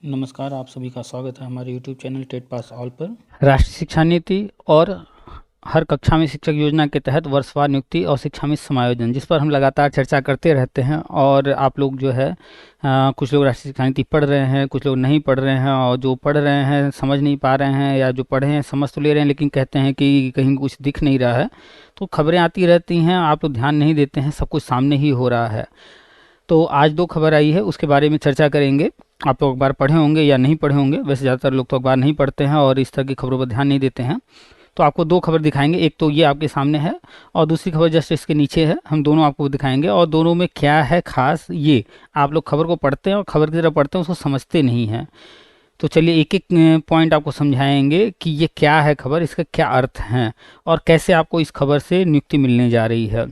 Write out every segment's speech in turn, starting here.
नमस्कार, आप सभी का स्वागत है हमारे YouTube channel TET pass all पर। राष्ट्रीय शिक्षा नीति और हर कक्षा में शिक्षक योजना के तहत वर्षवार नियुक्ति और शिक्षा में समायोजन, जिस पर हम लगातार चर्चा करते रहते हैं। और आप लोग जो है कुछ लोग राष्ट्रीय शिक्षा नीति पढ़ रहे हैं, कुछ लोग नहीं पढ़ रहे हैं, और जो पढ़ रहे हैं समझ नहीं पा रहे हैं, या जो पढ़े हैं समझ तो ले रहे हैं लेकिन कहते हैं कि कहीं कुछ दिख नहीं रहा है। तो खबरें आती रहती हैं, आप लोग ध्यान नहीं देते हैं, सब कुछ सामने ही हो रहा है। तो आज दो खबर आई है, उसके बारे में चर्चा करेंगे। आप लोग अखबार पढ़े होंगे या नहीं पढ़े होंगे, वैसे ज़्यादातर लोग तो अखबार नहीं पढ़ते हैं और इस तरह की खबरों पर ध्यान नहीं देते हैं। तो आपको दो खबर दिखाएंगे, एक तो ये आपके सामने है और दूसरी खबर जस्ट इसके नीचे है। हम दोनों आपको दिखाएंगे और दोनों में क्या है खास, ये आप लोग खबर को पढ़ते हैं और खबर की तरह पढ़ते हैं, उसको समझते नहीं हैं। तो चलिए एक एक पॉइंट आपको समझाएंगे कि ये क्या है खबर, इसका क्या अर्थ है और कैसे आपको इस खबर से नियुक्ति मिलने जा रही है।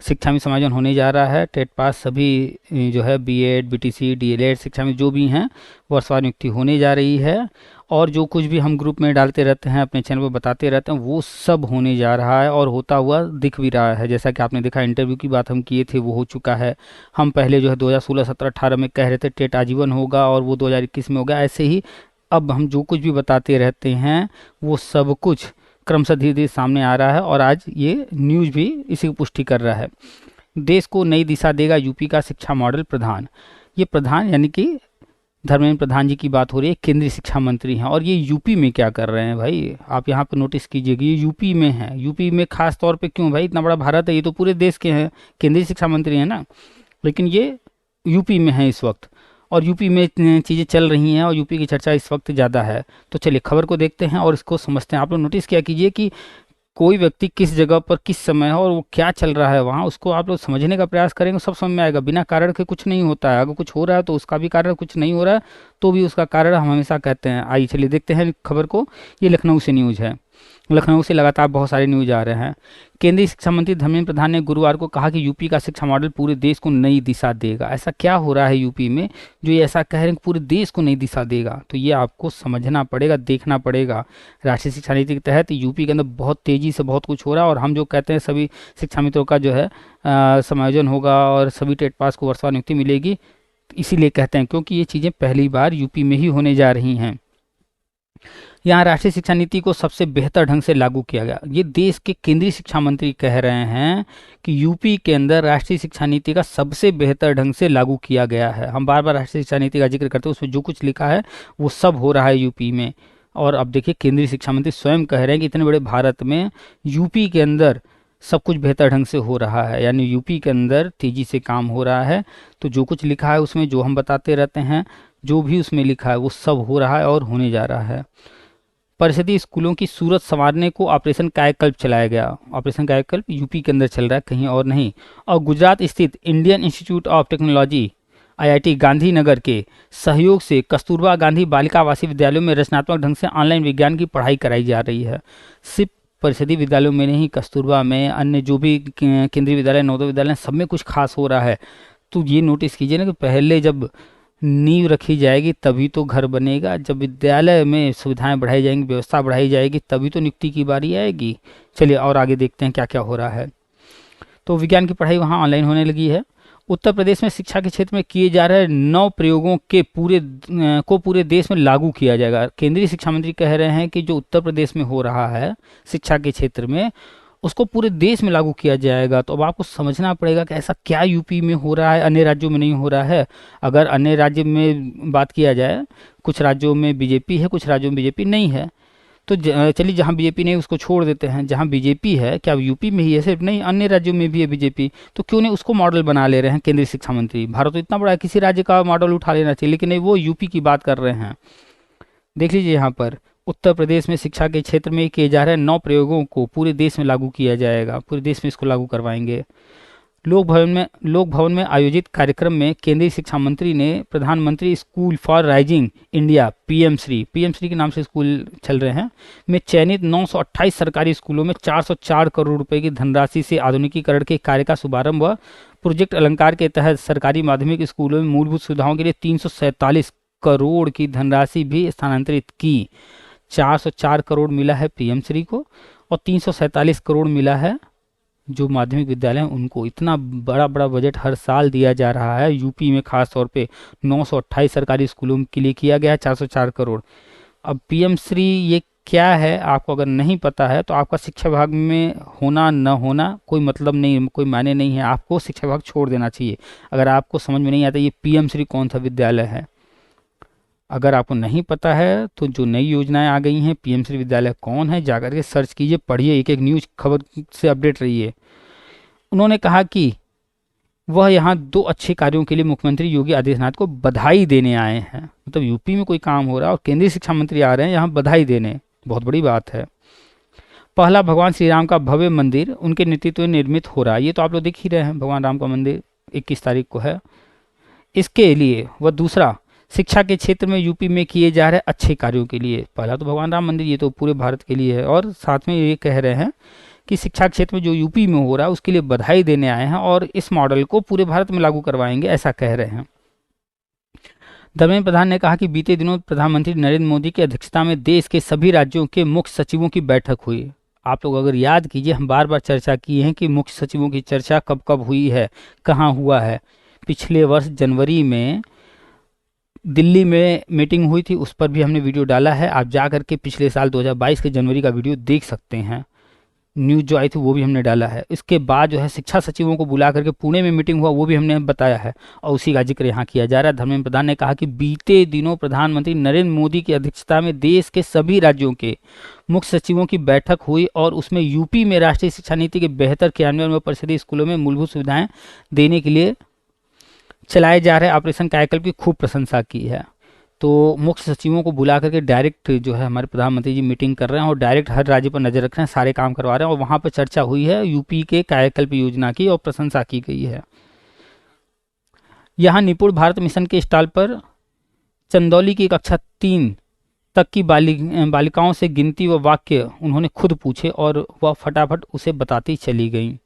शिक्षा में समायोजन होने जा रहा है। टेट पास सभी जो है बीएड, बीटीसी, डीएलएड शिक्षा में जो भी हैं वर्षवार नियुक्ति होने जा रही है। और जो कुछ भी हम ग्रुप में डालते रहते हैं, अपने चैनल पर बताते रहते हैं, वो सब होने जा रहा है और होता हुआ दिख भी रहा है। जैसा कि आपने देखा, इंटरव्यू की बात हम किए थे, वो हो चुका है। हम पहले जो है 2016, 17, 18 में कह रहे थे टेट आजीवन होगा और वो 2021 में होगा। ऐसे ही अब हम जो कुछ भी बताते रहते हैं वो सब कुछ क्रमशः धीरे धीरे सामने आ रहा है और आज ये न्यूज़ भी इसी की पुष्टि कर रहा है। देश को नई दिशा देगा यूपी का शिक्षा मॉडल, प्रधान। ये प्रधान यानी कि धर्मेंद्र प्रधान जी की बात हो रही है, केंद्रीय शिक्षा मंत्री हैं। और ये यूपी में क्या कर रहे हैं भाई, आप यहाँ पर नोटिस कीजिएगा, ये यूपी में है। यूपी में खास तौर पे क्यों भाई, इतना बड़ा भारत है, ये तो पूरे देश के हैं, केंद्रीय शिक्षा मंत्री हैं ना, लेकिन ये यूपी में है इस वक्त और यूपी में चीज़ें चल रही हैं और यूपी की चर्चा इस वक्त ज़्यादा है। तो चलिए खबर को देखते हैं और इसको समझते हैं। आप लोग नोटिस किया कीजिए कि कोई व्यक्ति किस जगह पर किस समय है और वो क्या चल रहा है वहाँ, उसको आप लोग समझने का प्रयास करेंगे, सब समझ में आएगा। बिना कारण के कुछ नहीं होता है। अगर कुछ हो रहा है तो उसका भी कारण, कुछ नहीं हो रहा है तो भी उसका कारण हम हमेशा कहते हैं। आइए चलिए देखते हैं खबर को। ये लखनऊ से न्यूज़ है। लखनऊ से लगातार बहुत सारे न्यूज आ रहे हैं। केंद्रीय शिक्षा मंत्री धर्मेंद्र प्रधान ने गुरुवार को कहा कि यूपी का शिक्षा मॉडल पूरे देश को नई दिशा देगा। ऐसा क्या हो रहा है यूपी में जो ये ऐसा कह रहे हैं कि पूरे देश को नई दिशा देगा? तो ये आपको समझना पड़ेगा, देखना पड़ेगा। राष्ट्रीय शिक्षा नीति के तहत यूपी के अंदर बहुत तेजी से बहुत कुछ हो रहा है और हम जो कहते हैं सभी शिक्षा मित्रों का जो है समायोजन होगा और सभी टेट पास को वर्षवार नियुक्ति मिलेगी, इसीलिए कहते हैं क्योंकि ये चीज़ें पहली बार यूपी में ही होने जा रही हैं। यहाँ राष्ट्रीय शिक्षा नीति को सबसे बेहतर ढंग से लागू किया गया। ये देश के केंद्रीय शिक्षा मंत्री कह रहे हैं कि यूपी के अंदर राष्ट्रीय शिक्षा नीति का सबसे बेहतर ढंग से लागू किया गया है। हम बार बार राष्ट्रीय शिक्षा नीति का जिक्र करते हैं, उसमें जो कुछ लिखा है वो सब हो रहा है यूपी में। और अब देखिए केंद्रीय शिक्षा मंत्री स्वयं कह रहे हैं कि इतने बड़े भारत में यूपी के अंदर सब कुछ बेहतर ढंग से हो रहा है, यानी यूपी के अंदर तेज़ी से काम हो रहा है। तो जो कुछ लिखा है उसमें, जो हम बताते रहते हैं, जो भी उसमें लिखा है वो सब हो रहा है और होने जा रहा है। परिषदीय स्कूलों की सूरत संवारने को ऑपरेशन कायाकल्प चलाया गया। ऑपरेशन कायाकल्प यूपी के अंदर चल रहा है, कहीं और नहीं। और गुजरात स्थित Indian institute of technology IIT Gandhinagar के सहयोग से कस्तूरबा गांधी बालिका आवासीय विद्यालयों में रचनात्मक ढंग से ऑनलाइन विज्ञान की पढ़ाई कराई जा रही है। सिर्फ परिषदीय विद्यालयों में नहीं, कस्तूरबा में, अन्य जो भी केंद्रीय विद्यालय, नवोदय विद्यालय, सब में कुछ खास हो रहा है। तो ये नोटिस कीजिए ना कि पहले जब नींव रखी जाएगी तभी तो घर बनेगा। जब विद्यालय में सुविधाएं बढ़ाई जाएंगी, व्यवस्था बढ़ाई जाएगी, तभी तो नियुक्ति की बारी आएगी। चलिए और आगे देखते हैं क्या क्या हो रहा है। तो विज्ञान की पढ़ाई वहाँ ऑनलाइन होने लगी है। उत्तर प्रदेश में शिक्षा के क्षेत्र में किए जा रहे 9 प्रयोगों के पूरे देश में लागू किया जाएगा। केंद्रीय शिक्षा मंत्री कह रहे हैं कि जो उत्तर प्रदेश में हो रहा है शिक्षा के क्षेत्र में, उसको पूरे देश में लागू किया जाएगा। तो अब आपको समझना पड़ेगा कि ऐसा क्या यूपी में हो रहा है, अन्य राज्यों में नहीं हो रहा है। अगर अन्य राज्य में बात किया जाए, कुछ राज्यों में बीजेपी है, कुछ राज्यों में बीजेपी नहीं है। तो चलिए जहाँ बीजेपी नहीं उसको छोड़ देते हैं। जहाँ बीजेपी है, क्या यूपी में ही है सिर्फ? नहीं, अन्य राज्यों में भी है बीजेपी। तो क्यों नहीं उसको मॉडल बना ले रहे हैं केंद्रीय शिक्षा मंत्री? भारत तो इतना बड़ा है, किसी राज्य का मॉडल उठा लेना चाहिए, लेकिन नहीं, वो यूपी की बात कर रहे हैं। देख लीजिए यहाँ पर, उत्तर प्रदेश में शिक्षा के क्षेत्र में किए जा रहे 9 प्रयोगों को पूरे देश में लागू किया जाएगा। पूरे देश में इसको लागू करवाएंगे। लोक भवन में आयोजित कार्यक्रम में केंद्रीय शिक्षा मंत्री ने प्रधानमंत्री school for rising India PM Shri के नाम से स्कूल चल रहे हैं में चयनित 928 सरकारी स्कूलों में 404 करोड़ रुपए की धनराशि से आधुनिकीकरण के कार्य का शुभारंभ व प्रोजेक्ट अलंकार के तहत सरकारी माध्यमिक स्कूलों में मूलभूत सुविधाओं के लिए 347 करोड़ की धनराशि भी स्थानांतरित की। 404 करोड़ मिला है पीएम श्री को और 347 करोड़ मिला है जो माध्यमिक विद्यालय हैं उनको इतना बड़ा बड़ा बजट हर साल दिया जा रहा है। यूपी में खास तौर पे 928 सरकारी स्कूलों के लिए किया गया है 404 करोड़। अब पीएम श्री ये क्या है, आपको अगर नहीं पता है तो आपका शिक्षा विभाग में होना न होना कोई मतलब नहीं, कोई मायने नहीं है, आपको शिक्षा विभाग छोड़ देना चाहिए अगर आपको समझ में नहीं आता ये पीएम श्री कौन सा विद्यालय है। अगर आपको नहीं पता है तो जो नई योजनाएं आ गई हैं, पीएम श्री विद्यालय कौन है, जाकर के सर्च कीजिए, पढ़िए, एक एक न्यूज़ खबर से अपडेट रहिए। उन्होंने कहा कि वह यहाँ 2 अच्छे कार्यों के लिए मुख्यमंत्री योगी आदित्यनाथ को बधाई देने आए हैं। मतलब यूपी में कोई काम हो रहा है और केंद्रीय शिक्षा मंत्री आ रहे हैं यहाँ बधाई देने, बहुत बड़ी बात है। पहला भगवान श्री राम का भव्य मंदिर उनके नेतृत्व में निर्मित हो रहा है, ये तो आप लोग देख ही रहे हैं, भगवान राम का मंदिर 21 तारीख को है। इसके लिए वह दूसरा शिक्षा के क्षेत्र में यूपी में किए जा रहे अच्छे कार्यों के लिए, पहला तो भगवान राम मंदिर, ये तो पूरे भारत के लिए है, और साथ में ये कह रहे हैं कि शिक्षा क्षेत्र में जो यूपी में हो रहा है उसके लिए बधाई देने आए हैं और इस मॉडल को पूरे भारत में लागू करवाएंगे, ऐसा कह रहे हैं। धर्मेंद्र प्रधान ने कहा कि बीते दिनों प्रधानमंत्री नरेंद्र मोदी की अध्यक्षता में देश के सभी राज्यों के मुख्य सचिवों की बैठक हुई। आप लोग अगर याद कीजिए, हम बार बार चर्चा की है कि मुख्य सचिवों की चर्चा कब कब हुई है, कहाँ हुआ है। पिछले वर्ष जनवरी में दिल्ली में मीटिंग हुई थी, उस पर भी हमने वीडियो डाला है, आप जा करके पिछले साल 2022 के जनवरी का वीडियो देख सकते हैं, न्यूज़ जो आई थी वो भी हमने डाला है। इसके बाद जो है शिक्षा सचिवों को बुला करके पुणे में मीटिंग हुआ, वो भी हमने बताया है और उसी का जिक्र यहाँ किया जा रहा है। धर्मेंद्र प्रधान ने कहा कि बीते दिनों प्रधानमंत्री नरेंद्र मोदी की अध्यक्षता में देश के सभी राज्यों के मुख्य सचिवों की बैठक हुई और उसमें यूपी में राष्ट्रीय शिक्षा नीति के बेहतर क्रियान्वयन व परिषदीय स्कूलों में मूलभूत सुविधाएं देने के लिए चलाए जा रहे ऑपरेशन कायाकल्प की खूब प्रशंसा की है। तो मुख्य सचिवों को बुला करके डायरेक्ट जो है हमारे प्रधानमंत्री जी मीटिंग कर रहे हैं और डायरेक्ट हर राज्य पर नज़र रख रहे हैं, सारे काम करवा रहे हैं, और वहाँ पर चर्चा हुई है यूपी के कायाकल्प योजना की और प्रशंसा की गई है। यहाँ निपुण भारत मिशन के स्टॉल पर चंदौली की कक्षा 3 तक की बालिकाओं से गिनती व वाक्य उन्होंने खुद पूछे और वह फटाफट उसे बताती चली गई।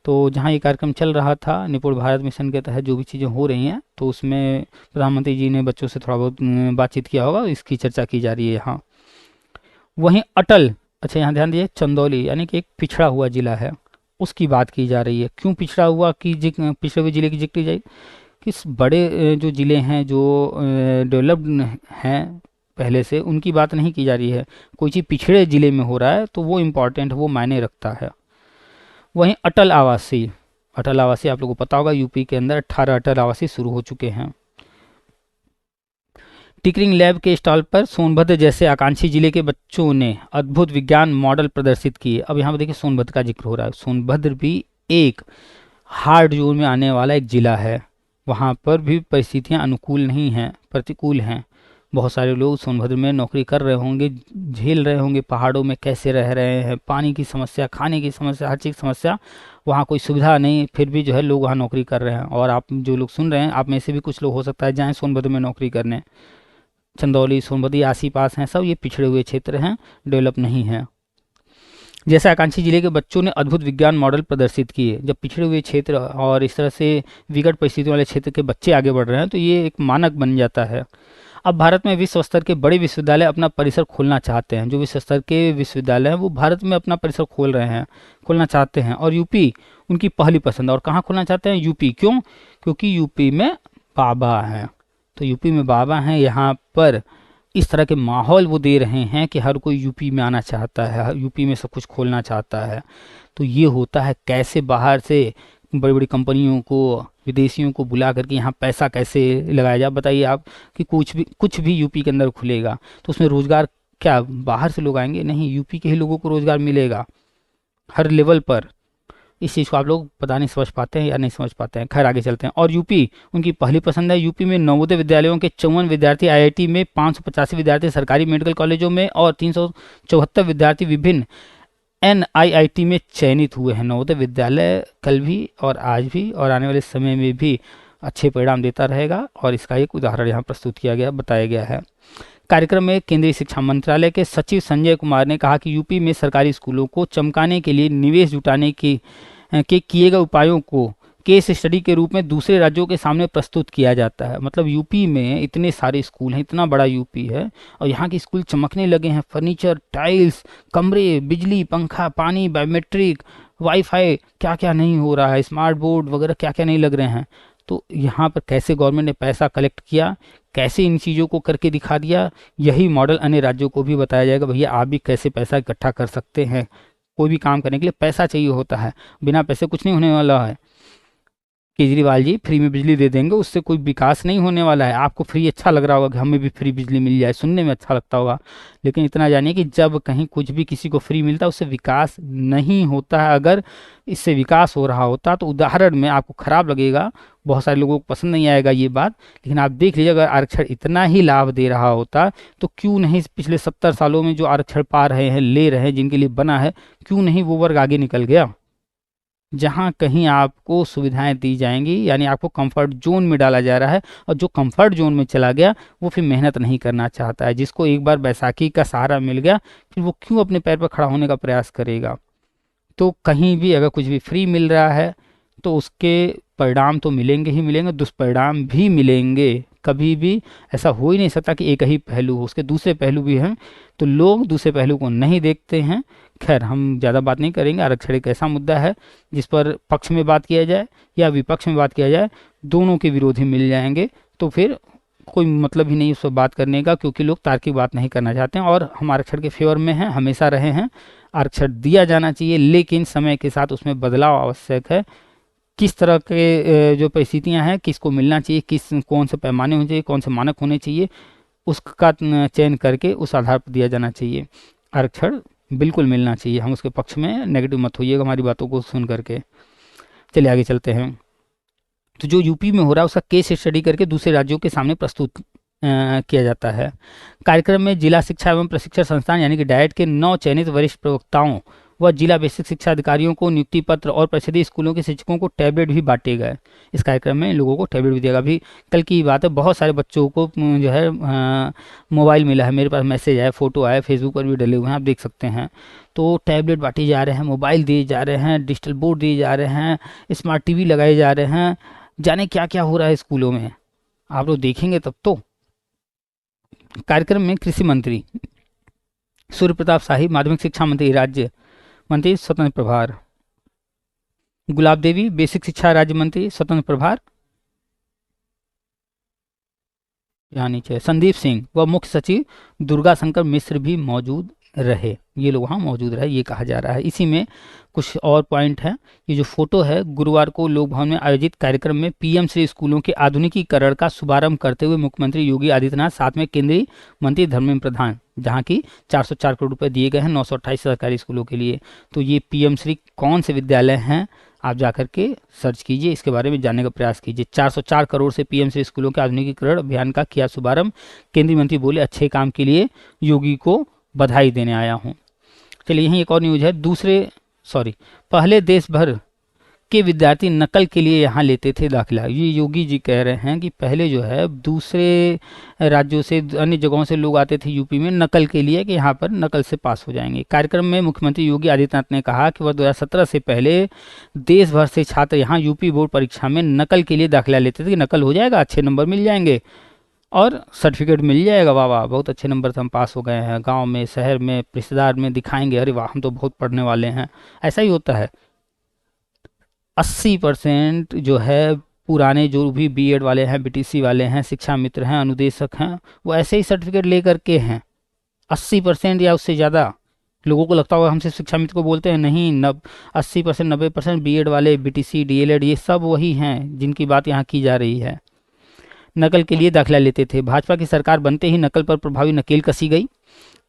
तो जहाँ ये कार्यक्रम चल रहा था निपुण भारत मिशन के तहत जो भी चीज़ें हो रही हैं, तो उसमें प्रधानमंत्री जी ने बच्चों से थोड़ा बहुत बातचीत किया होगा, इसकी चर्चा की जा रही है यहाँ। वहीं अटल, अच्छा यहाँ ध्यान दीजिए, चंदौली यानी कि एक पिछड़ा हुआ जिला है, उसकी बात की जा रही है। क्यों पिछड़ा हुआ की पिछड़े हुए जिले की जिक्र की जाए, किस बड़े जो ज़िले हैं जो डेवलप्ड हैं पहले से, उनकी बात नहीं की जा रही है। कोई चीज़ पिछड़े ज़िले में हो रहा है तो वो इम्पॉर्टेंट, वो मायने रखता है। वहीं अटल आवासीय आप लोगों को पता होगा यूपी के अंदर 18 अटल आवासीय शुरू हो चुके हैं। टिकरिंग लैब के स्टॉल पर सोनभद्र जैसे आकांक्षी जिले के बच्चों ने अद्भुत विज्ञान मॉडल प्रदर्शित किए। अब यहाँ पर देखिए सोनभद्र का जिक्र हो रहा है, सोनभद्र भी एक हार्ड जोन में आने वाला एक जिला है, वहाँ पर भी परिस्थितियाँ अनुकूल नहीं हैं, प्रतिकूल हैं। बहुत सारे लोग सोनभद्र में नौकरी कर रहे होंगे, झेल रहे होंगे, पहाड़ों में कैसे रह रहे हैं, पानी की समस्या, खाने की समस्या, हर चीज़ की समस्या, वहाँ कोई सुविधा नहीं, फिर भी जो है लोग वहाँ नौकरी कर रहे हैं। और आप जो लोग सुन रहे हैं, आप में से भी कुछ लोग हो सकता है जाएँ सोनभद्र में नौकरी करने। चंदौली, सोनभद्र आस ही पास हैं, सब ये पिछड़े हुए क्षेत्र हैं, डेवलप नहीं है। जैसे आकांक्षी जिले के बच्चों ने अद्भुत विज्ञान मॉडल प्रदर्शित किए। जब पिछड़े हुए क्षेत्र और इस तरह से विकट परिस्थितियों वाले क्षेत्र के बच्चे आगे बढ़ रहे हैं तो ये एक मानक बन जाता है। अब भारत में विश्व स्तर के बड़े विश्वविद्यालय अपना परिसर खोलना चाहते हैं, जो विश्व स्तर के विश्वविद्यालय हैं वो भारत में अपना परिसर खोलना चाहते हैं, और यूपी उनकी पहली पसंद। और कहाँ खोलना चाहते हैं? यूपी। क्यों? क्योंकि यूपी में बाबा हैं, तो यूपी में बाबा हैं, यहाँ पर इस तरह के माहौल वो दे रहे हैं कि हर कोई यूपी में आना चाहता है, यूपी में सब कुछ खोलना चाहता है। तो ये होता है कैसे बाहर से बड़ी बड़ी कंपनियों को, विदेशियों को बुला करके यहाँ पैसा कैसे लगाया जाए। बताइए आप कि कुछ भी यूपी के अंदर खुलेगा तो उसमें रोज़गार क्या बाहर से लोग आएंगे? नहीं, यूपी के ही लोगों को रोज़गार मिलेगा हर लेवल पर। इस चीज़ को आप लोग पता नहीं समझ पाते हैं या नहीं समझ पाते हैं। खैर आगे चलते हैं। और यूपी उनकी पहली पसंद है। यूपी में नवोदय विद्यालयों के 54 विद्यार्थी, IIT में 585 विद्यार्थी सरकारी मेडिकल कॉलेजों में, और 374 विद्यार्थी विभिन्न NIIT में चयनित हुए हैं। नवोदय विद्यालय कल भी और आज भी और आने वाले समय में भी अच्छे परिणाम देता रहेगा, और इसका एक उदाहरण यहाँ प्रस्तुत किया गया, बताया गया है। कार्यक्रम में केंद्रीय शिक्षा मंत्रालय के सचिव संजय कुमार ने कहा कि यूपी में सरकारी स्कूलों को चमकाने के लिए निवेश जुटाने के किए गए उपायों को केस स्टडी के रूप में दूसरे राज्यों के सामने प्रस्तुत किया जाता है। मतलब यूपी में इतने सारे स्कूल हैं, इतना बड़ा यूपी है, और यहाँ के स्कूल चमकने लगे हैं। फर्नीचर, टाइल्स, कमरे, बिजली, पंखा, पानी, बायोमेट्रिक, वाईफाई क्या क्या नहीं हो रहा है, स्मार्ट बोर्ड वगैरह क्या क्या नहीं लग रहे हैं। तो यहाँ पर कैसे गवर्नमेंट ने पैसा कलेक्ट किया, कैसे इन चीज़ों को करके दिखा दिया, यही मॉडल अन्य राज्यों को भी बताया जाएगा। भैया आप भी कैसे पैसा इकट्ठा कर सकते हैं। कोई भी काम करने के लिए पैसा चाहिए होता है, बिना पैसे कुछ नहीं होने वाला है। केजरीवाल जी फ्री में बिजली दे देंगे, उससे कोई विकास नहीं होने वाला है। आपको फ्री अच्छा लग रहा होगा कि हमें भी फ्री बिजली मिल जाए, सुनने में अच्छा लगता होगा, लेकिन इतना जानिए कि जब कहीं कुछ भी किसी को फ्री मिलता है उससे विकास नहीं होता है। अगर इससे विकास हो रहा होता तो उदाहरण में आपको खराब लगेगा, बहुत सारे लोगों को पसंद नहीं आएगा ये बात, लेकिन आप देख लीजिए अगर आरक्षण इतना ही लाभ दे रहा होता तो क्यों नहीं पिछले 70 सालों में जो आरक्षण पा रहे हैं, ले रहे हैं, जिनके लिए बना है, क्यों नहीं वो वर्ग आगे निकल गया। जहाँ कहीं आपको सुविधाएं दी जाएंगी, यानी आपको कंफर्ट जोन में डाला जा रहा है, और जो कंफर्ट जोन में चला गया वो फिर मेहनत नहीं करना चाहता है। जिसको एक बार बैसाखी का सहारा मिल गया फिर वो क्यों अपने पैर पर खड़ा होने का प्रयास करेगा। तो कहीं भी अगर कुछ भी फ्री मिल रहा है तो उसके परिणाम तो मिलेंगे ही मिलेंगे, दुष्परिणाम भी मिलेंगे। कभी भी ऐसा हो ही नहीं सकता कि एक ही पहलू हो, उसके दूसरे पहलू भी हैं, तो लोग दूसरे पहलू को नहीं देखते हैं। खैर हम ज़्यादा बात नहीं करेंगे। आरक्षण एक ऐसा मुद्दा है जिस पर पक्ष में बात किया जाए या विपक्ष में बात किया जाए, दोनों के विरोधी मिल जाएंगे, तो फिर कोई मतलब ही नहीं उस पर बात करने का, क्योंकि लोग तार्किक बात नहीं करना चाहते हैं। और हम आरक्षण के फेवर में हैं, हमेशा रहे हैं। आरक्षण दिया जाना चाहिए, लेकिन समय के साथ उसमें बदलाव आवश्यक है। किस तरह के जो परिस्थितियां हैं, किसको मिलना चाहिए, कौन से पैमाने होने चाहिए, कौन से मानक होने चाहिए, उसका चयन करके उस आधार पर दिया जाना चाहिए। आरक्षण बिल्कुल मिलना चाहिए, हम उसके पक्ष में, नेगेटिव मत होइएगा हमारी बातों को सुन करके। चलिए आगे चलते हैं। तो जो यूपी में हो रहा है उसका केस स्टडी करके दूसरे राज्यों के सामने प्रस्तुत किया जाता है। कार्यक्रम में जिला शिक्षा एवं प्रशिक्षण संस्थान यानी कि डाइट के 9 चयनित वरिष्ठ प्रवक्ताओं व जिला बेसिक शिक्षा अधिकारियों को नियुक्ति पत्र और परिषदीय स्कूलों के शिक्षकों को टैबलेट भी बांटे गए। इस कार्यक्रम में लोगों को टैबलेट भी दिया गया। अभी कल की बात है, बहुत सारे बच्चों को जो है मोबाइल मिला है, मेरे पास मैसेज आया, फोटो आया, फेसबुक पर भी डले हुए हैं, आप देख सकते हैं। तो टैबलेट बांटे जा रहे हैं, मोबाइल दिए जा रहे हैं, डिजिटल बोर्ड दिए जा रहे हैं, स्मार्ट टीवी लगाए जा रहे हैं, जाने क्या क्या हो रहा है स्कूलों में, आप लोग देखेंगे तब तो। कार्यक्रम में कृषि मंत्री सूर्य प्रताप शाही, माध्यमिक शिक्षा मंत्री राज्य मंत्री स्वतंत्र प्रभार, गुलाब देवी बेसिक शिक्षा राज्य मंत्री स्वतंत्र प्रभार, यहाँ नीचे संदीप सिंह व मुख्य सचिव दुर्गा शंकर मिश्र भी मौजूद रहे। ये लोग वहाँ मौजूद रहे, ये कहा जा रहा है। इसी में कुछ और पॉइंट है। ये जो फोटो है, गुरुवार को लोक भवन में आयोजित कार्यक्रम में पीएम श्री स्कूलों के आधुनिकीकरण का शुभारंभ करते हुए मुख्यमंत्री योगी आदित्यनाथ, साथ में केंद्रीय मंत्री धर्मेंद्र प्रधान, जहाँ की 404 करोड़ रुपए दिए गए हैं 928 सरकारी स्कूलों के लिए। तो ये पीएम श्री कौन से विद्यालय हैं, आप जाकर के सर्च कीजिए, इसके बारे में जानने का प्रयास कीजिए। 404 करोड़ से पीएम श्री स्कूलों के आधुनिकीकरण अभियान का किया शुभारंभ। केंद्रीय मंत्री बोले अच्छे काम के लिए योगी को बधाई देने आया हूँ। चलिए यहीं एक और न्यूज है। पहले देश भर के विद्यार्थी नकल के लिए यहाँ लेते थे दाखिला। ये योगी जी कह रहे हैं कि पहले जो है दूसरे राज्यों से, अन्य जगहों से लोग आते थे यूपी में नकल के लिए कि यहाँ पर नकल से पास हो जाएंगे। कार्यक्रम में मुख्यमंत्री योगी आदित्यनाथ ने कहा कि वह 2017 से पहले देश भर से छात्र यहाँ यूपी बोर्ड परीक्षा में नकल के लिए दाखिला लेते थे कि नकल हो जाएगा, अच्छे नंबर मिल जाएंगे और सर्टिफिकेट मिल जाएगा, वाह वाह बहुत अच्छे नंबर से हम पास हो गए हैं, गांव में, शहर में, रिश्तेदार में दिखाएंगे, अरे वाह हम तो बहुत पढ़ने वाले हैं। ऐसा ही होता है। 80% जो है पुराने जो भी बीएड वाले हैं, बीटीसी वाले हैं, शिक्षा मित्र हैं, अनुदेशक हैं, वो ऐसे ही सर्टिफिकेट लेकर के हैं। 80% या उससे ज़्यादा। लोगों को लगता होगा हम सिर्फ शिक्षा मित्र को बोलते हैं, नहीं, 80%, 90% बीएड वाले, बीटीसी, डीएलएड, ये सब वही हैं जिनकी बात यहाँ की जा रही है। नकल के लिए दाखिला लेते थे। भाजपा की सरकार बनते ही नकल पर प्रभावी नकेल कसी गई।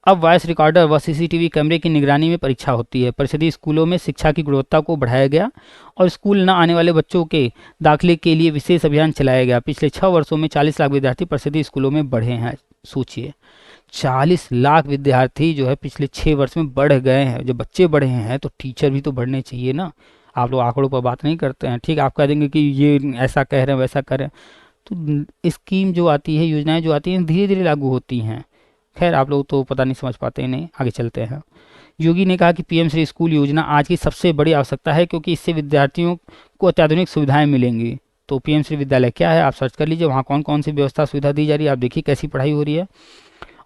अब वॉइस रिकॉर्डर व सीसीटीवी कैमरे की निगरानी में परीक्षा होती है। परिषदीय स्कूलों में शिक्षा की गुणवत्ता को बढ़ाया गया और स्कूल न आने वाले बच्चों के दाखिले के लिए विशेष अभियान चलाया गया। पिछले 6 वर्षों में 40 लाख विद्यार्थी परिषदीय स्कूलों में बढ़े हैं। सोचिए, 40 लाख विद्यार्थी जो है पिछले 6 वर्ष में बढ़ गए हैं। जब बच्चे बढ़े हैं तो टीचर भी तो बढ़ने चाहिए ना। आप लोग आंकड़ों पर बात नहीं करते हैं। ठीक, आप कह देंगे कि ये ऐसा कह रहे हैं, वैसा कर रहे हैं, तो स्कीम जो आती है, योजनाएं जो आती हैं, धीरे धीरे लागू होती हैं। खैर आप लोग तो पता नहीं समझ पाते, नहीं, आगे चलते हैं। योगी ने कहा कि पीएम श्री स्कूल योजना आज की सबसे बड़ी आवश्यकता है, क्योंकि इससे विद्यार्थियों को अत्याधुनिक सुविधाएं मिलेंगी। तो पीएम श्री विद्यालय क्या है, आप सर्च कर लीजिए, वहाँ कौन कौन सी व्यवस्था सुविधा दी जा रही है, आप देखिए कैसी पढ़ाई हो रही है।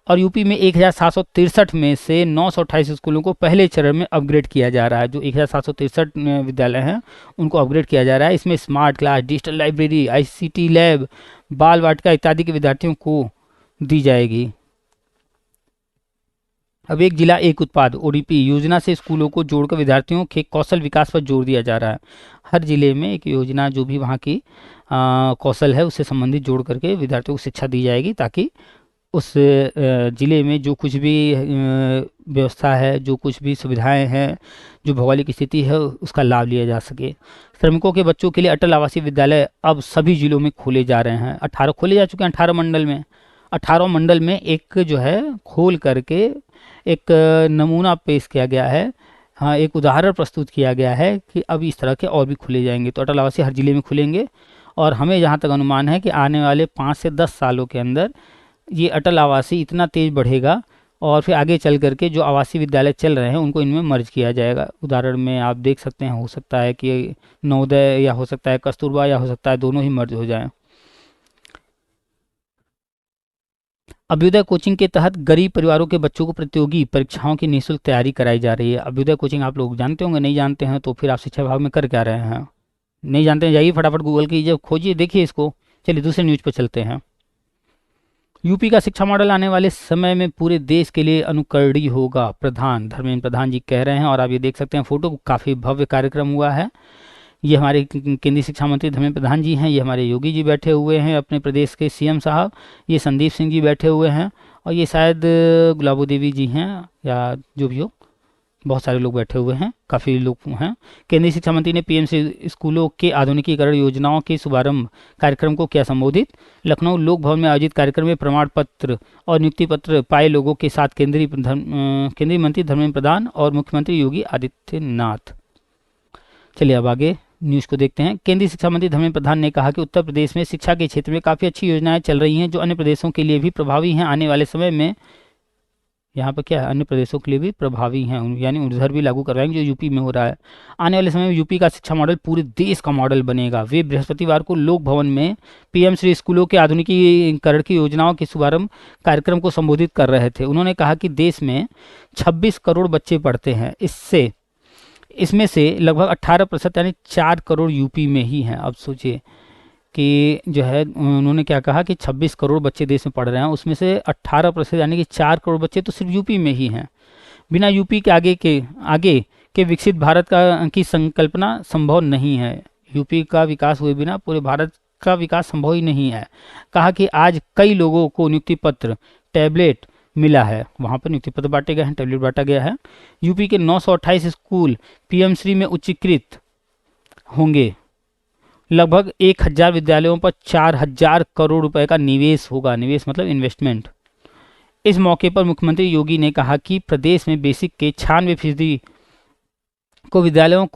और यूपी में 1763 में से 928 स्कूलों को पहले चरण में अपग्रेड किया जा रहा है। जो 1763 विद्यालय हैं उनको अपग्रेड किया जा रहा है। इसमें smart class, digital library, ICT lab, बाल वाटिका इत्यादि के विद्यार्थियों को दी जाएगी। अब एक जिला एक उत्पाद ओडीपी योजना से स्कूलों को जोड़कर विद्यार्थियों के कौशल विकास पर जोर दिया जा रहा है। हर जिले में एक योजना जो भी वहाँ की कौशल है उससे संबंधित जोड़ करके विद्यार्थियों को शिक्षा दी जाएगी, ताकि उस जिले में जो कुछ भी व्यवस्था है, जो कुछ भी सुविधाएं हैं, जो भौगोलिक स्थिति है, उसका लाभ लिया जा सके। श्रमिकों के बच्चों के लिए अटल आवासीय विद्यालय अब सभी जिलों में खोले जा रहे हैं। 18 खोले जा चुके हैं, 18 मंडल में। 18 मंडल में एक जो है खोल करके एक नमूना पेश किया गया है, हाँ, एक उदाहरण प्रस्तुत किया गया है कि अब इस तरह के और भी खुले जाएंगे। तो अटल आवासीय हर जिले में खुलेंगे और हमें जहाँ तक अनुमान है कि आने वाले 5 से 10 सालों के अंदर ये अटल आवासीय इतना तेज बढ़ेगा और फिर आगे चल करके जो आवासीय विद्यालय चल रहे हैं उनको इनमें मर्ज किया जाएगा। उदाहरण में आप देख सकते हैं, हो सकता है कि नवोदय या हो सकता है कस्तूरबा या हो सकता है दोनों ही मर्ज हो जाएं। अभ्युदय कोचिंग के तहत गरीब परिवारों के बच्चों को प्रतियोगी परीक्षाओं की निःशुल्क तैयारी कराई जा रही है। अभ्युदय कोचिंग आप लोग जानते होंगे, नहीं जानते हैं तो फिर आप शिक्षा विभाग में कर क्या रहे हैं। नहीं जानते हैं, जाइए फटाफट गूगल कीजिए, खोजिए, देखिए इसको। चलिए दूसरे न्यूज पर चलते हैं। यूपी का शिक्षा मॉडल आने वाले समय में पूरे देश के लिए अनुकरणीय होगा, प्रधान धर्मेंद्र प्रधान जी कह रहे हैं। और आप ये देख सकते हैं फोटो, काफ़ी भव्य कार्यक्रम हुआ है। ये हमारे केंद्रीय शिक्षा मंत्री धर्मेंद्र प्रधान जी हैं, ये हमारे योगी जी बैठे हुए हैं, अपने प्रदेश के सीएम साहब, ये संदीप सिंह जी बैठे हुए हैं, और ये शायद गुलाबो देवी जी हैं या जो भी हो, बहुत सारे लोग बैठे हुए हैं, काफ़ी लोग हैं। केंद्रीय शिक्षा मंत्री ने पीएम स्कूलों के आधुनिकीकरण योजनाओं के शुभारंभ कार्यक्रम को किया संबोधित। लखनऊ लोक भवन में आयोजित कार्यक्रम में प्रमाण पत्र और नियुक्ति पत्र पाए लोगों के साथ केंद्रीय मंत्री धर्मेंद्र प्रधान और मुख्यमंत्री योगी आदित्यनाथ। चलिए अब आगे न्यूज़ को देखते हैं। केंद्रीय शिक्षा मंत्री धर्मेंद्र प्रधान ने कहा कि उत्तर प्रदेश में शिक्षा के क्षेत्र में काफ़ी अच्छी योजनाएं चल रही हैं जो अन्य प्रदेशों के लिए भी प्रभावी हैं। आने वाले समय में यहाँ पर क्या है, अन्य प्रदेशों के लिए भी प्रभावी हैं, यानी उधर भी लागू करवाएंगे जो यूपी में हो रहा है। आने वाले समय में यूपी का शिक्षा मॉडल पूरे देश का मॉडल बनेगा। वे बृहस्पतिवार को लोक भवन में पीएम श्री स्कूलों के आधुनिकीकरण की योजनाओं के शुभारंभ कार्यक्रम को संबोधित कर रहे थे। उन्होंने कहा कि देश में 26 करोड़ बच्चे पढ़ते हैं, इसमें से लगभग 18% यानी 4 करोड़ यूपी में ही हैं। अब सोचिए कि जो है उन्होंने क्या कहा कि 26 करोड़ बच्चे देश में पढ़ रहे हैं, उसमें से 18% यानी कि 4 करोड़ बच्चे तो सिर्फ यूपी में ही हैं। बिना यूपी के आगे के विकसित भारत की संकल्पना संभव नहीं है। यूपी का विकास हुए बिना पूरे भारत का विकास संभव ही नहीं है। कहा कि आज कई लोगों को नियुक्ति पत्र, टैबलेट मिला है, वहाँ पर नियुक्ति पत्र बांटे गए हैं, टैबलेट बांटा गया है। यूपी के 928 स्कूल पीएम श्री में उच्चीकृत होंगे। लगभग 1000 विद्यालयों पर 4000 करोड़ रुपए का निवेश होगा। निवेश मतलब इन्वेस्टमेंट। इस मौके पर मुख्यमंत्री योगी ने कहा कि प्रदेश में बेसिक के 96% विद्यालयों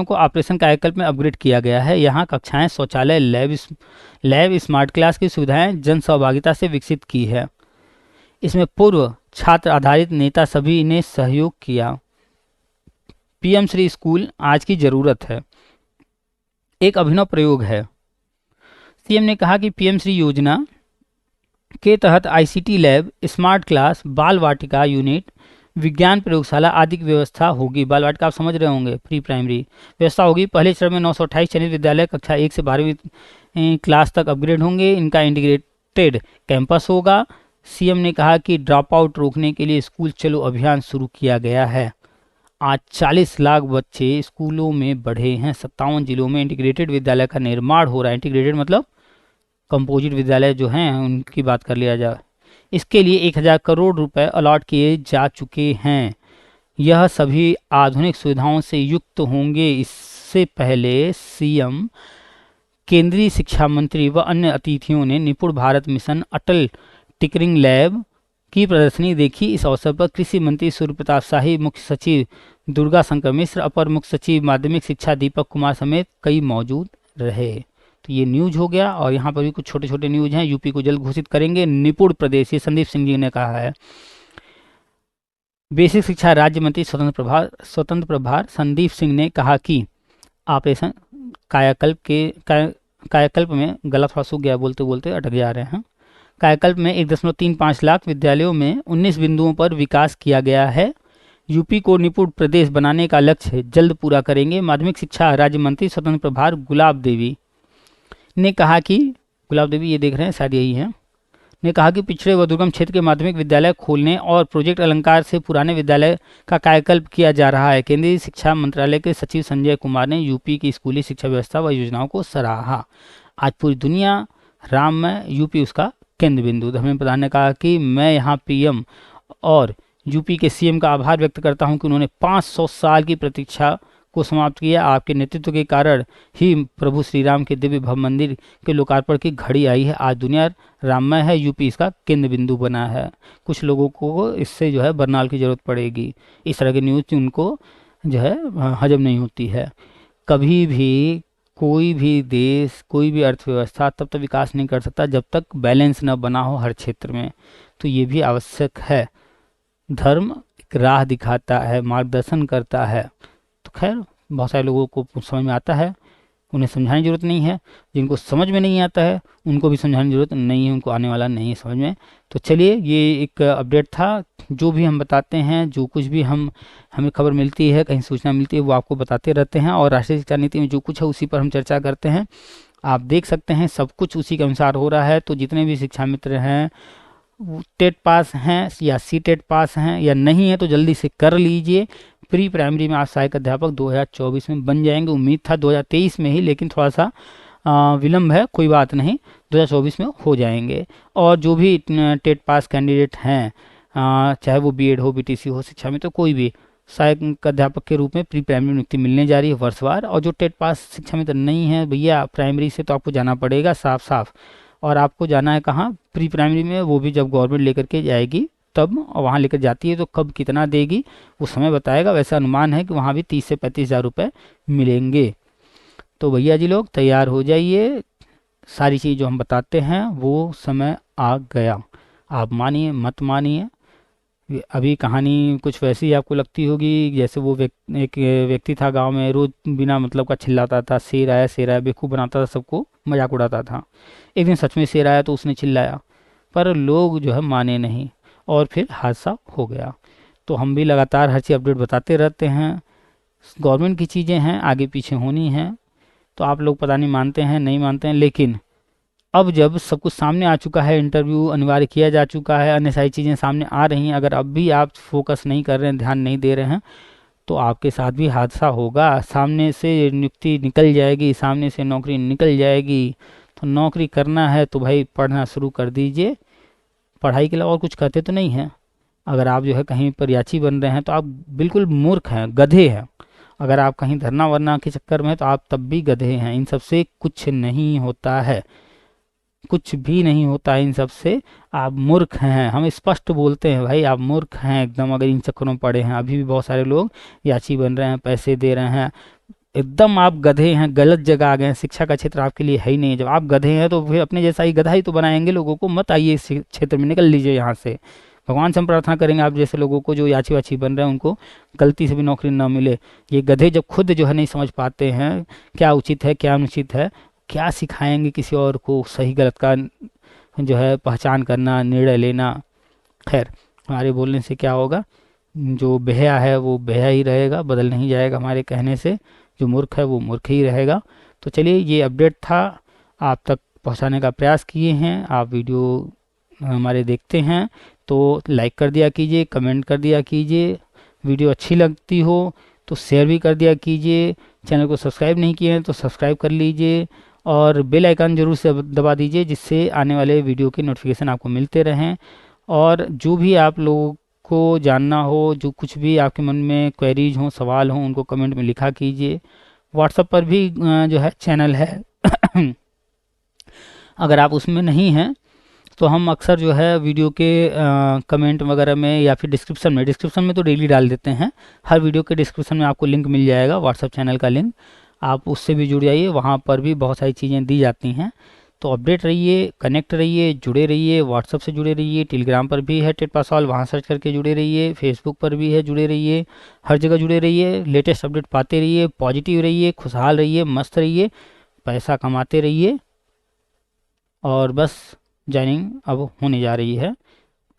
को ऑपरेशन कायाकल्प में अपग्रेड किया गया है। यहाँ कक्षाएं, शौचालय, लैब, स्मार्ट क्लास की सुविधाएं जन सहभागिता से विकसित की है। इसमें पूर्व छात्र आधारित नेता सभी ने सहयोग किया। पीएम श्री स्कूल आज की जरूरत है, एक अभिनव प्रयोग है। सीएम ने कहा कि पीएम श्री योजना के तहत आईसीटी लैब, स्मार्ट क्लास, बाल वाटिका यूनिट, विज्ञान प्रयोगशाला आदि की व्यवस्था होगी। बाल वाटिका आप समझ रहे होंगे, प्री प्राइमरी व्यवस्था होगी। पहले चरण में 928 चयनित विद्यालय कक्षा 1 से 12वीं क्लास तक अपग्रेड होंगे। इनका इंटीग्रेटेड कैंपस होगा। सीएम ने कहा कि ड्रॉप आउट रोकने के लिए स्कूल चलो अभियान शुरू किया गया है। आज 40 लाख बच्चे स्कूलों में बढ़े हैं। 57 जिलों में इंटीग्रेटेड विद्यालय का निर्माण हो रहा है। इंटीग्रेटेड मतलब कंपोजिट विद्यालय जो हैं उनकी बात कर लिया जाए। इसके लिए 1000 करोड़ रुपए अलॉट किए जा चुके हैं। यह सभी आधुनिक सुविधाओं से युक्त होंगे। इससे पहले सीएम, केंद्रीय शिक्षा मंत्री व अन्य अतिथियों ने निपुण भारत मिशन, अटल टिकरिंग लैब की प्रदर्शनी देखी। इस अवसर पर कृषि मंत्री सूर्य प्रताप शाही, मुख्य सचिव दुर्गा शंकर मिश्र, अपर मुख्य सचिव माध्यमिक शिक्षा दीपक कुमार समेत कई मौजूद रहे। तो ये न्यूज हो गया। और यहाँ पर भी कुछ छोटे छोटे न्यूज हैं। यूपी को जल्द घोषित करेंगे निपुण प्रदेश, ये संदीप सिंह जी ने कहा है। बेसिक शिक्षा राज्य मंत्री स्वतंत्र प्रभार संदीप सिंह ने कहा कि ऑपरेशन कायाकल्प में गला थोड़ा सूख गया, बोलते बोलते अटक जा रहे हैं। कायाकल्प में 1.35 लाख विद्यालयों में 19 बिंदुओं पर विकास किया गया है। यूपी को निपुण प्रदेश बनाने का लक्ष्य जल्द पूरा करेंगे। माध्यमिक शिक्षा राज्य मंत्री स्वतंत्र प्रभार गुलाब देवी ने कहा कि, गुलाब देवी ये देख रहे हैं शायद यही है, ने कहा कि पिछड़े व दुर्गम क्षेत्र के माध्यमिक विद्यालय खोलने और प्रोजेक्ट अलंकार से पुराने विद्यालय का कायाकल्प किया जा रहा है। केंद्रीय शिक्षा मंत्रालय के सचिव संजय कुमार ने यूपी की स्कूली शिक्षा व्यवस्था व योजनाओं को सराहा। आज पूरी दुनिया राम में, यूपी उसका केंद्र बिंदु। धर्मेंद्र प्रधान ने कहा कि मैं यहाँ पीएम और यूपी के सीएम का आभार व्यक्त करता हूँ कि उन्होंने 500 साल की प्रतीक्षा को समाप्त किया। आपके नेतृत्व के कारण ही प्रभु श्री राम के दिव्य भव्य मंदिर के लोकार्पण की घड़ी आई है। आज दुनिया राममय है, यूपी इसका केंद्र बिंदु बना है। कुछ लोगों को इससे जो है बरनाल की जरूरत पड़ेगी। इस तरह की न्यूज़ उनको जो है हजम नहीं होती है। कभी भी कोई भी देश, कोई भी अर्थव्यवस्था तब तक विकास नहीं कर सकता जब तक बैलेंस न बना हो हर क्षेत्र में। तो ये भी आवश्यक है। धर्म एक राह दिखाता है, मार्गदर्शन करता है। तो खैर बहुत सारे लोगों को समझ में आता है, उन्हें समझाने की ज़रूरत नहीं है। जिनको समझ में नहीं आता है उनको भी समझाने की ज़रूरत नहीं है, उनको आने वाला नहीं है समझ में। तो चलिए, ये एक अपडेट था। जो भी हम बताते हैं, जो कुछ भी हमें खबर मिलती है, कहीं सूचना मिलती है, वो आपको बताते रहते हैं। और राष्ट्रीय शिक्षा नीति में जो कुछ है उसी पर हम चर्चा करते हैं। आप देख सकते हैं सब कुछ उसी के अनुसार हो रहा है। तो जितने भी शिक्षा मित्र हैं, टेट पास हैं या सी टेट पास हैं या नहीं है, तो जल्दी से कर लीजिए। प्री प्राइमरी में आप सहायक अध्यापक 2024 में बन जाएंगे। उम्मीद था 2023 में ही, लेकिन थोड़ा सा विलम्ब है, कोई बात नहीं, 2024 में हो जाएंगे। और जो भी टेट पास कैंडिडेट हैं, चाहे वो बीएड हो, बीटीसी हो, शिक्षा में तो कोई भी सहायक अध्यापक के रूप में प्री प्राइमरी नियुक्ति मिलने जा रही है वर्षवार। और जो टेट पास शिक्षा में तो नहीं है भैया प्राइमरी से, तो आपको जाना पड़ेगा साफ साफ। और आपको जाना है कहाँ? प्री प्राइमरी में, वो भी जब गवर्नमेंट लेकर के जाएगी तब। और वहाँ लेकर जाती है तो कब कितना देगी वो समय बताएगा। वैसा अनुमान है कि वहाँ भी 30 से 35 हज़ार रुपये मिलेंगे। तो भैया जी लोग तैयार हो जाइए। सारी चीज़ जो हम बताते हैं वो समय आ गया। आप मानिए मत मानिए, अभी कहानी कुछ वैसी ही आपको लगती होगी जैसे वो एक व्यक्ति था गांव में, रोज बिना मतलब का चिल्लाता था, शेर आया बेवकूफ़ बनाता था, सबको मजाक उड़ाता था। एक दिन सच में शेर आया तो उसने चिल्लाया, पर लोग जो है माने नहीं और फिर हादसा हो गया। तो हम भी लगातार हर चीज़ अपडेट बताते रहते हैं। गवर्नमेंट की चीज़ें हैं, आगे पीछे होनी हैं। तो आप लोग पता नहीं मानते हैं नहीं मानते हैं, लेकिन अब जब सब कुछ सामने आ चुका है, इंटरव्यू अनिवार्य किया जा चुका है, अन्य सारी चीज़ें सामने आ रही हैं, अगर अब भी आप फोकस नहीं कर रहे हैं, ध्यान नहीं दे रहे हैं, तो आपके साथ भी हादसा होगा। सामने से नियुक्ति निकल जाएगी, सामने से नौकरी निकल जाएगी। तो नौकरी करना है तो भाई पढ़ना शुरू कर दीजिए। पढ़ाई के अलावा और कुछ करते तो नहीं हैं। अगर आप जो है कहीं पर याची बन रहे हैं तो आप बिल्कुल मूर्ख हैं, गधे हैं। अगर आप कहीं धरना वरना के चक्कर में हैं तो आप तब भी गधे हैं। इन सबसे कुछ नहीं होता है, कुछ भी नहीं होता है इन सब से। आप मूर्ख हैं, हम स्पष्ट बोलते हैं भाई, आप मूर्ख हैं एकदम अगर इन चक्करों में पड़े हैं। अभी भी बहुत सारे लोग याची बन रहे हैं, पैसे दे रहे हैं, एकदम आप गधे हैं, गलत जगह आ गए हैं। शिक्षा का क्षेत्र आपके लिए है ही नहीं। जब आप गधे हैं तो फिर अपने जैसा ही गधा ही तो बनाएंगे लोगों को। मत आइए इस क्षेत्र में, निकल लीजिए यहाँ से। भगवान से हम प्रार्थना करेंगे आप जैसे लोगों को जो याची वाची बन रहे हैं उनको गलती से भी नौकरी ना मिले। ये गधे जब खुद जो है नहीं समझ पाते हैं क्या उचित है क्या अनुचित है, क्या सिखाएंगे किसी और को सही गलत का जो है पहचान करना, निर्णय लेना। खैर, हमारे बोलने से क्या होगा, जो बेहया है वो बेहया ही रहेगा, बदल नहीं जाएगा हमारे कहने से। जो मूर्ख है वो मूर्ख ही रहेगा। तो चलिए, ये अपडेट था, आप तक पहुंचाने का प्रयास किए हैं। आप वीडियो हमारे देखते हैं तो लाइक कर दिया कीजिए, कमेंट कर दिया कीजिए। वीडियो अच्छी लगती हो तो शेयर भी कर दिया कीजिए। चैनल को सब्सक्राइब नहीं किए हैं तो सब्सक्राइब कर लीजिए और बेल आइकन जरूर से दबा दीजिए, जिससे आने वाले वीडियो के नोटिफिकेशन आपको मिलते रहें। और जो भी आप लोगों को जानना हो, जो कुछ भी आपके मन में क्वेरीज हों, सवाल हों, उनको कमेंट में लिखा कीजिए। व्हाट्सएप पर भी जो है चैनल है अगर आप उसमें नहीं हैं तो हम अक्सर जो है वीडियो के कमेंट वगैरह में या फिर डिस्क्रिप्शन में तो डेली डाल देते हैं। हर वीडियो के डिस्क्रिप्शन में आपको लिंक मिल जाएगा, व्हाट्सएप चैनल का लिंक, आप उससे भी जुड़ जाइए। वहाँ पर भी बहुत सारी चीज़ें दी जाती हैं। तो अपडेट रहिए, कनेक्ट रहिए, जुड़े रहिए। व्हाट्सएप से जुड़े रहिए, टेलीग्राम पर भी है टेट पास ऑल, वहाँ सर्च करके जुड़े रहिए। फेसबुक पर भी है, जुड़े रहिए। हर जगह जुड़े रहिए, लेटेस्ट अपडेट पाते रहिए, पॉजिटिव रहिए, खुशहाल रहिए, मस्त रहिए, पैसा कमाते रहिए। और बस ज्वाइनिंग अब होने जा रही है,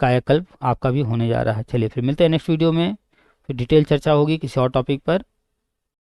कायाकल्प आपका भी होने जा रहा है। चलिए फिर मिलते हैं नेक्स्ट वीडियो में, फिर डिटेल चर्चा होगी किसी और टॉपिक पर।